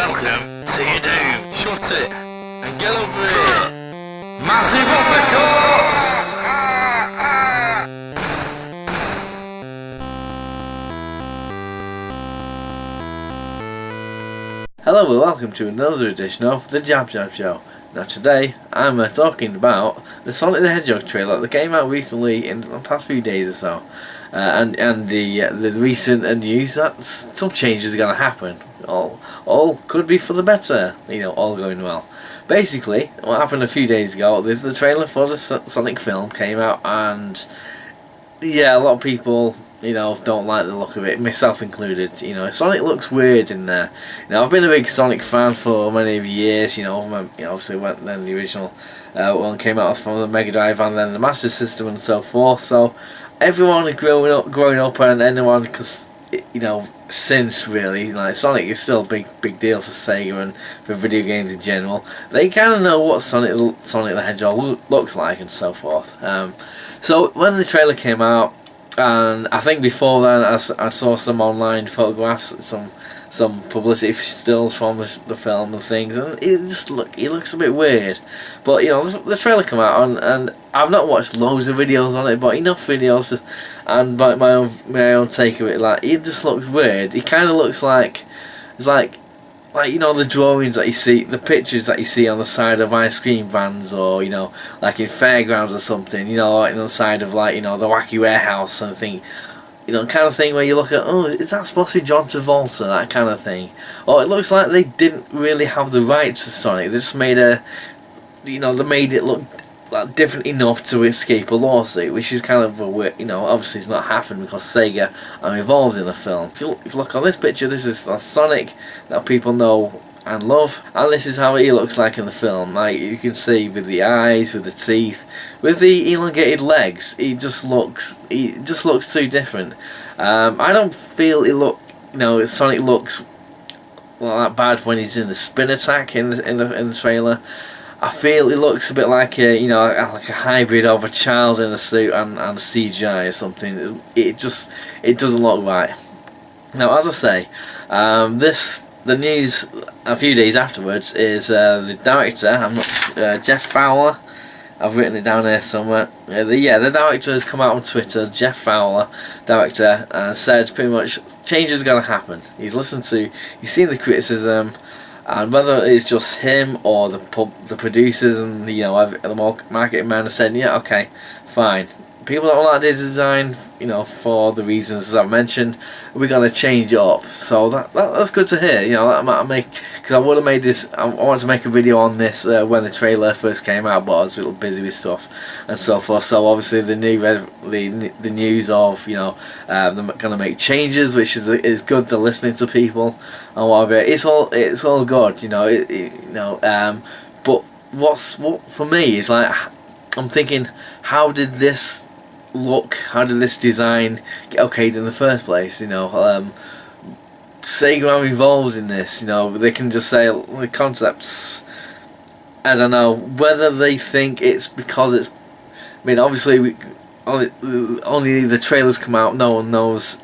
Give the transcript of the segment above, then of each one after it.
Welcome to your doom. Shut it and get over here. Massive uppercuts! Hello and welcome to another edition of the JabJab Show. Now today I'm talking about the Sonic the Hedgehog trailer that came out recently in the past few days or so, and the recent news that some changes are going to happen. All could be for the better, all going well. Basically, what happened a few days ago, the trailer for the Sonic film came out, and yeah, a lot of people don't like the look of it, myself included. Sonic looks weird in there. I've been a big Sonic fan for many years. Obviously when the original one came out from the Mega Drive and then the Master System and so forth. So everyone growing up, and anyone, because since really, Sonic is still a big deal for Sega and for video games in general. They kind of know what Sonic the Hedgehog looks like and so forth. So when the trailer came out, and I think before then I saw some online photographs, some publicity stills from the film and things, and it looks a bit weird. But the trailer came out, and I've not watched loads of videos on it, but enough videos and my own take of it. It just looks weird. It kind of looks like it's like the drawings that you see, the pictures that you see on the side of ice cream vans, or like in fairgrounds or something, like on the side of the Wacky Warehouse and thing, kind of thing where you look at, oh, is that supposed to be John Travolta, that kind of thing. Or it looks like they didn't really have the rights to Sonic. They just made they made it look different enough to escape a lawsuit, which is kind of a weird, obviously it's not happened because Sega are involved in the film. If you look on this picture, this is the Sonic that people know and love, and this is how he looks like in the film. You can see with the eyes, with the teeth, with the elongated legs, he just looks too different. I don't feel Sonic looks that bad when he's in the spin attack in the trailer. I feel it looks a bit like like a hybrid of a child in a suit and CGI or something. It doesn't look right. Now, as I say, the news a few days afterwards is the director, Jeff Fowler. I've written it down there somewhere. The director has come out on Twitter, Jeff Fowler, director, and said pretty much changes are going to happen. He's seen the criticism. And whether it's just him or the producers and the marketing man have said, yeah, okay, fine. People don't like the design, for the reasons as I've mentioned. We're gonna change it up. So that's good to hear. That might make, because I would have made this. I wanted to make a video on this when the trailer first came out, but I was a little busy with stuff and so forth. So obviously the news of they're gonna make changes, which is good. They're listening to people and whatever. It's all good. But what for me is I'm thinking, how did this look? How did this design get okayed in the first place? Sega are involved in this. They can just say the concepts. I don't know whether they think it's because it's. I mean, obviously, only the trailers come out. No one knows,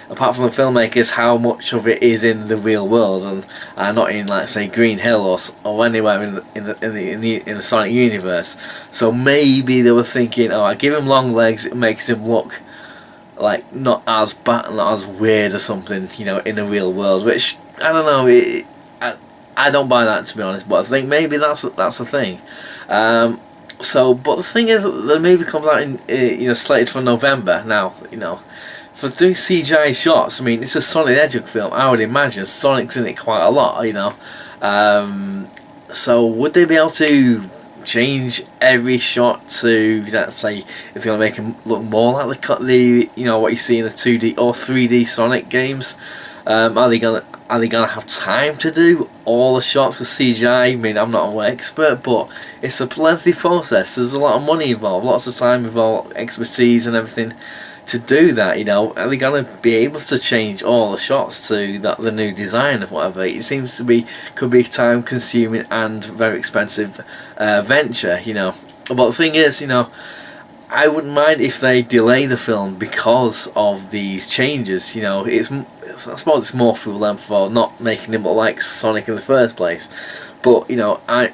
apart from the filmmakers, how much of it is in the real world and not in, say, Green Hill or anywhere in the Sonic universe. So maybe they were thinking, oh, I give him long legs, it makes him look like not as bad, not as weird or something, in the real world. Which I don't know. I don't buy that, to be honest. But I think maybe that's the thing. But the thing is, the movie comes out in slated for November now. For doing CGI shots, I mean, it's a Sonic the Hedgehog film. I would imagine Sonic's in it quite a lot, So would they be able to change every shot to, let's say, it's going to make him look more like what you see in the 2D or 3D Sonic games? Are they gonna have time to do all the shots with CGI? I mean, I'm not an expert, but it's a lengthy process. There's a lot of money involved, lots of time involved, expertise and everything to do that. Are they gonna be able to change all the shots to the new design of whatever? It seems to be could be time consuming and very expensive venture. But the thing is, I wouldn't mind if they delay the film because of these changes. You know, I suppose it's more for them for not making him look like Sonic in the first place. But you know, I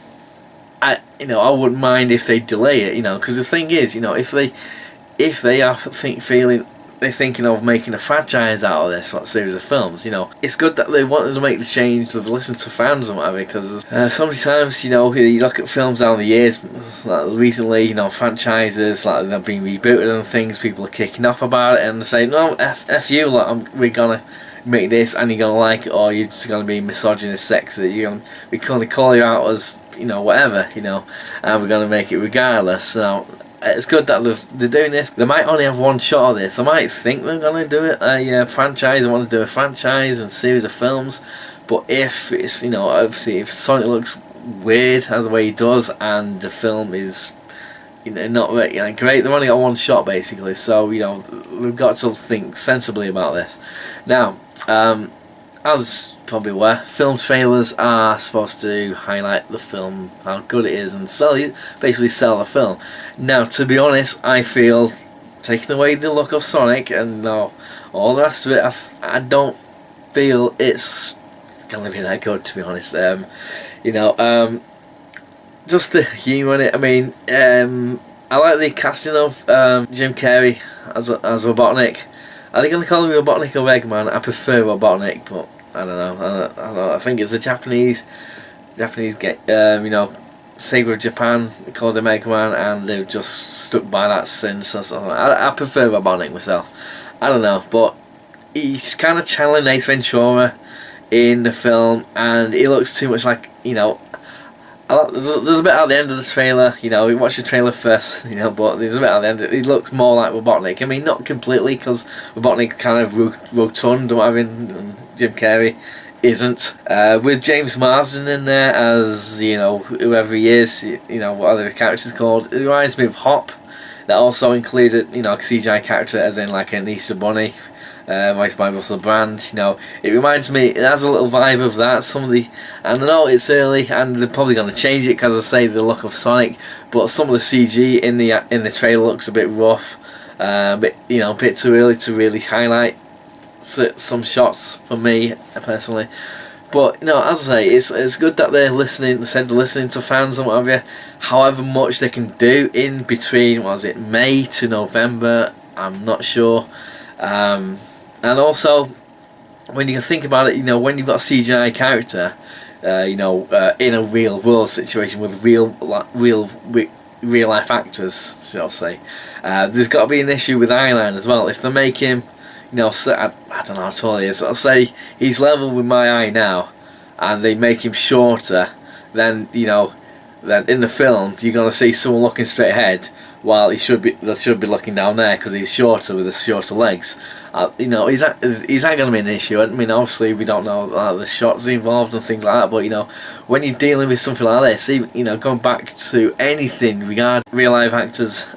wouldn't mind if they delay it. You know, because the thing is, you know, if they are feeling they're thinking of making a franchise out of this series of films, you know, it's good that they wanted to make the change to listen to fans and whatever, because so many times, you know, you look at films down the years, like recently, you know, franchises, like they've been rebooted and things, people are kicking off about it and saying, no, F you, like, we're gonna make this and you're gonna like it, or you're just gonna be misogynist, sexist, we're gonna call you out as, you know, whatever, you know, and we're gonna make it regardless. So it's good that they're doing this. They might only have one shot of this. They might think they're going to do it a franchise. They want to do a franchise and series of films. But if it's, you know, obviously if Sonic looks weird as the way he does, and the film is, you know, not really, you know, great, they've only got one shot basically. So, you know, we've got to think sensibly about this. Now, as probably aware, film trailers are supposed to highlight the film, how good it is, and basically sell the film. Now, to be honest, I feel taking away the look of Sonic and all the rest of it, I don't feel it's gonna be that good, to be honest. You know, just the humour in it. I mean, I like the casting of Jim Carrey as Robotnik. Are they gonna call him Robotnik or Eggman? I prefer Robotnik, but I don't know. I think it's a Japanese get, you know, Sega of Japan called him Eggman, and they've just stuck by that since. So I prefer Robotnik myself. I don't know, but he's kind of channeling Ace Ventura in the film, and he looks too much like, you know, there's a bit at the end of the trailer, you know, we watched the trailer first, you know, but there's a bit at the end, he looks more like Robotnik. I mean, not completely, because Robotnik's kind of rotund and whatever, and Jim Carrey isn't. With James Marsden in there as, you know, whoever he is, you know, what other character's called, it reminds me of Hop. That also included, you know, a CGI character as in like an Easter Bunny, voiced by Russell Brand. You know, it reminds me, it has a little vibe of that. And I know it's early and they're probably going to change it because I say the look of Sonic, but some of the CG in the trailer looks a bit rough, but you know, a bit too early to really highlight some shots for me personally. But you know, as I say, it's good that they're listening. They said they're listening to fans and whatever. However much they can do in between, what was it, May to November? I'm not sure. And also, when you think about it, you know, when you've got a CGI character, you know, in a real world situation with real life actors, shall I say, there's got to be an issue with eyeline as well. If they make him, you know, I don't know how tall he is. I'll say he's level with my eye now, and they make him shorter. Then, you know, then in the film you're gonna see someone looking straight ahead, while they should be looking down there because he's shorter with his shorter legs. You know, is that going to be an issue? I mean, obviously we don't know the shots involved and things like that, but you know, when you're dealing with something like this, even, you know, going back to anything regarding real life actors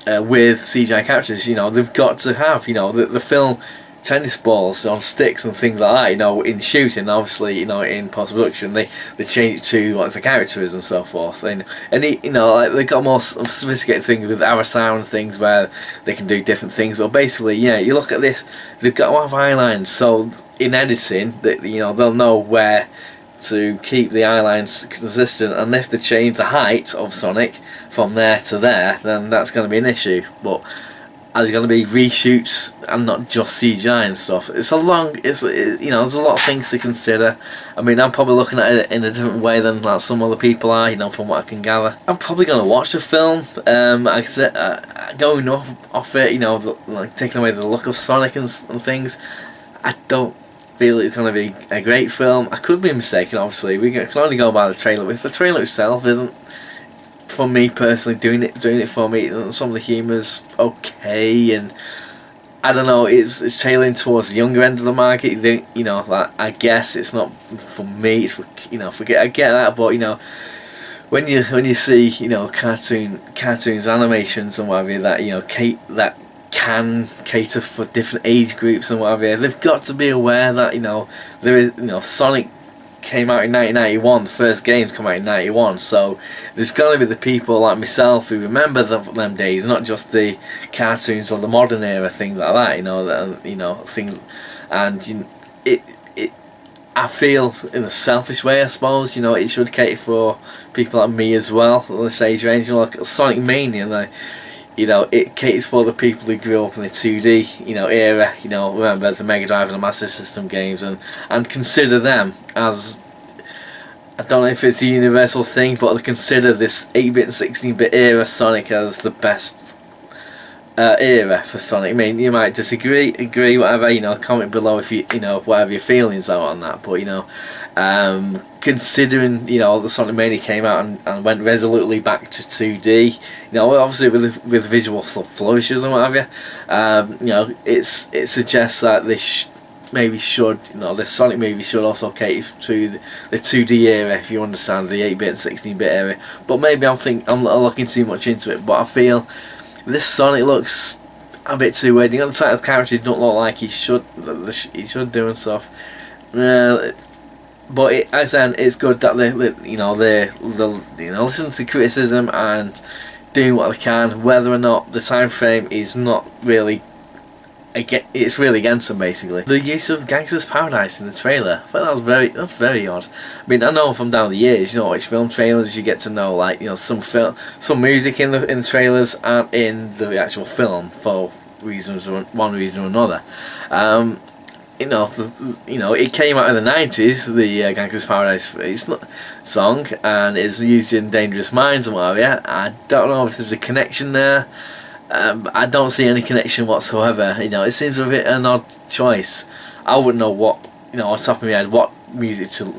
with CGI characters, you know, they've got to have, you know, the film tennis balls on sticks and things like that, you know, in shooting. Obviously, you know, in post-production they change it to what the character is and so forth, and you know, like, they've got more sophisticated things with our sound things where they can do different things. But basically, yeah, you look at this, they've got to have eye lines, so in editing that, you know, they'll know where to keep the eye lines consistent, and if they change the height of Sonic from there to there, then that's going to be an issue. But there's going to be reshoots and not just CGI and stuff. You know, there's a lot of things to consider. I mean, I'm probably looking at it in a different way than like some other people are, you know, from what I can gather. I'm probably going to watch the film. Like I said, going off it, you know, like taking away the look of Sonic and things, I don't feel it's going to be a great film. I could be mistaken, obviously. We can only go by the trailer. If the trailer itself isn't, for me personally, doing it for me, some of the humour's okay, and I don't know, it's tailoring towards the younger end of the market. You know, like, I guess it's not for me. It's for, you know, I get that, but you know, when you see, you know, cartoons, animations and whatever that, you know, that can cater for different age groups and whatever, they've got to be aware that, you know, there is, you know, Sonic came out in 1991. The first games come out in 91, so there's got to be the people like myself who remember them days, not just the cartoons or the modern era things like that. Things, and it. I feel in a selfish way, I suppose, it should cater for people like me as well, this age range. Like Sonic Mania, it caters for the people who grew up in the 2D, era. Remember the Mega Drive and the Master System games, and consider them as, I don't know if it's a universal thing, but they consider this 8-bit and 16-bit era Sonic as the best era for Sonic. I mean, you might disagree, agree, whatever. Comment below if whatever your feelings are on that. But considering the Sonic Mania came out and went resolutely back to 2D, obviously with visual flourishes and what have you, it suggests that this the Sonic movie should also cater to the 2D era, if you understand, the 8-bit and 16-bit era. But maybe I'm looking too much into it. But I feel this Sonic looks a bit too weird. The title character don't look like he should do and stuff. But it's good that they listen to criticism and doing what they can. Whether or not the time frame is not really, it's really against them basically. The use of Gangster's Paradise in the trailer, I thought that's very odd. I mean, I know from down the years, which film trailers you get to know, like some music in the trailers aren't in the actual film for one reason or another. It came out in the 90s, the Gangster's Paradise song, and it's used in Dangerous Minds and whatever. Yeah, I don't know if there's a connection there. I don't see any connection whatsoever. It seems a bit an odd choice. I wouldn't know what, on top of my head, what music to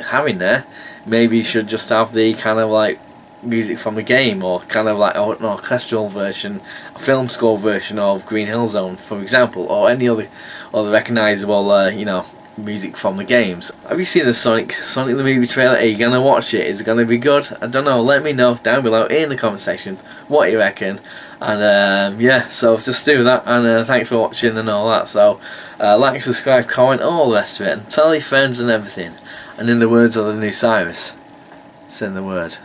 having there. Maybe you should just have the kind of like music from the game, or kind of like an orchestral version, a film score version of Green Hill Zone, for example, or any other recognisable, music from the games. Have you seen the Sonic the movie trailer? Are you gonna watch it? Is it gonna be good? I don't know. Let me know down below in the comment section what you reckon. And so just do that. And thanks for watching and all that. So like, subscribe, comment, all the rest of it, and tell your friends and everything. And in the words of the new Cyrus, send the word.